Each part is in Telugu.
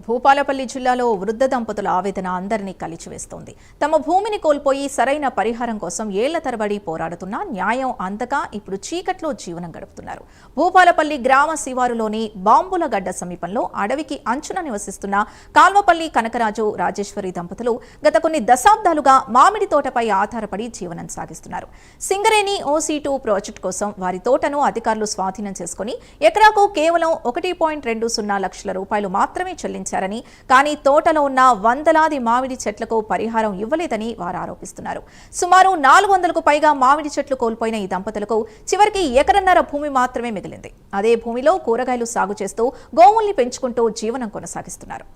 భూపాలపల్లి జిల్లాలో వృద్ధ దంపతుల ఆవేదన అందరినీ కలిచివేస్తోంది. తమ భూమిని కోల్పోయి సరైన పరిహారం కోసం ఏళ్ల తరబడి పోరాడుతున్నా న్యాయం అందక ఇప్పుడు చీకట్లో జీవనం గడుపుతున్నారు. భూపాలపల్లి గ్రామ శివారులోని బాంబులగడ్డ సమీపంలో అడవికి అంచున నివసిస్తున్న కాల్వపల్లి కనకరాజు రాజేశ్వరి దంపతులు గత కొన్ని దశాబ్దాలుగా మామిడి తోటపై ఆధారపడి జీవనం సాగిస్తున్నారు. సింగరేణి OC2 ప్రాజెక్టు కోసం వారి తోటను అధికారులు స్వాధీనం చేసుకుని ఎకరాకు కేవలం 1.20 లక్షల రూపాయలు మాత్రమే చెల్లించారని, కానీ తోటలో ఉన్న వందలాది మామిడి చెట్లకు పరిహారం ఇవ్వలేదని వారు ఆరోపిస్తున్నారు. సుమారు 400కు పైగా మామిడి చెట్లు కోల్పోయిన ఈ దంపతులకు చివరికి ఎకరన్నర భూమి మాత్రమే మిగిలింది. అదే భూమిలో కూరగాయలు సాగు చేస్తూ గోవుల్ని పెంచుకుంటూ జీవనం కొనసాగిస్తున్నారు.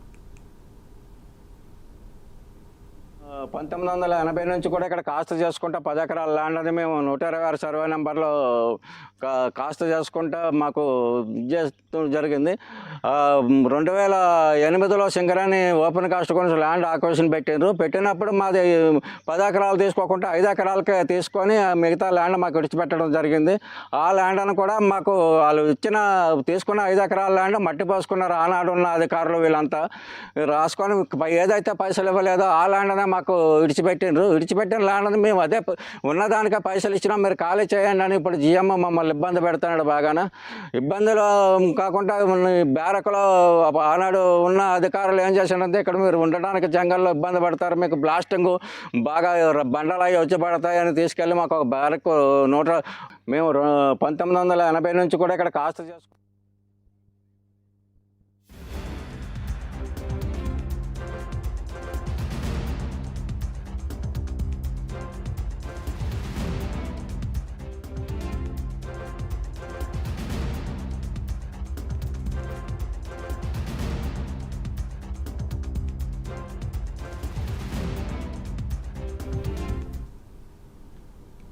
1980 నుంచి కూడా ఇక్కడ కాస్తు చేసుకుంటా 10 ఎకరాల ల్యాండ్ అని మేము 126 సర్వే నెంబర్లో కాస్తు చేసుకుంటా మాకు చేస్తూ జరిగింది. 2008లో సింగరేణి ఓపెన్ కాస్ట్ గురించి ల్యాండ్ ఆక్విజిషన్ పెట్టినప్పుడు మాది 10 ఎకరాలు తీసుకోకుండా 5 ఎకరాలకే తీసుకొని మిగతా ల్యాండ్ మాకు విడిచిపెట్టడం జరిగింది. ఆ ల్యాండ్ అని కూడా మాకు వాళ్ళు తీసుకున్న 5 ఎకరాల ల్యాండ్ మట్టి పోసుకున్నారు. ఆనాడు ఉన్న అధికారులు వీళ్ళంతా రాసుకొని ఏదైతే పైసలు ఇవ్వలేదో ఆ ల్యాండ్ అనే మాకు విడిచిపెట్టిన ల్యాండ్ అని మేము అదే ఉన్నదానికే పైసలు ఇచ్చినా మీరు ఖాళీ చేయండి అని ఇప్పుడు GM మమ్మల్ని ఇబ్బంది పెడుతున్నాడు. బాగానే ఇబ్బందులు కాకుండా బ్యారక్లో ఆనాడు ఉన్న అధికారులు ఏం చేశారంటే ఇక్కడ మీరు ఉండడానికి జంగల్లో ఇబ్బంది పడతారు, మీకు బ్లాస్టింగ్ బాగా బండలు అవి వచ్చి పడతాయని తీసుకెళ్ళి మాకు ఒక బ్యారక్ మేము 1980 నుంచి కూడా ఇక్కడ కాస్తు చేసుకుంటాం.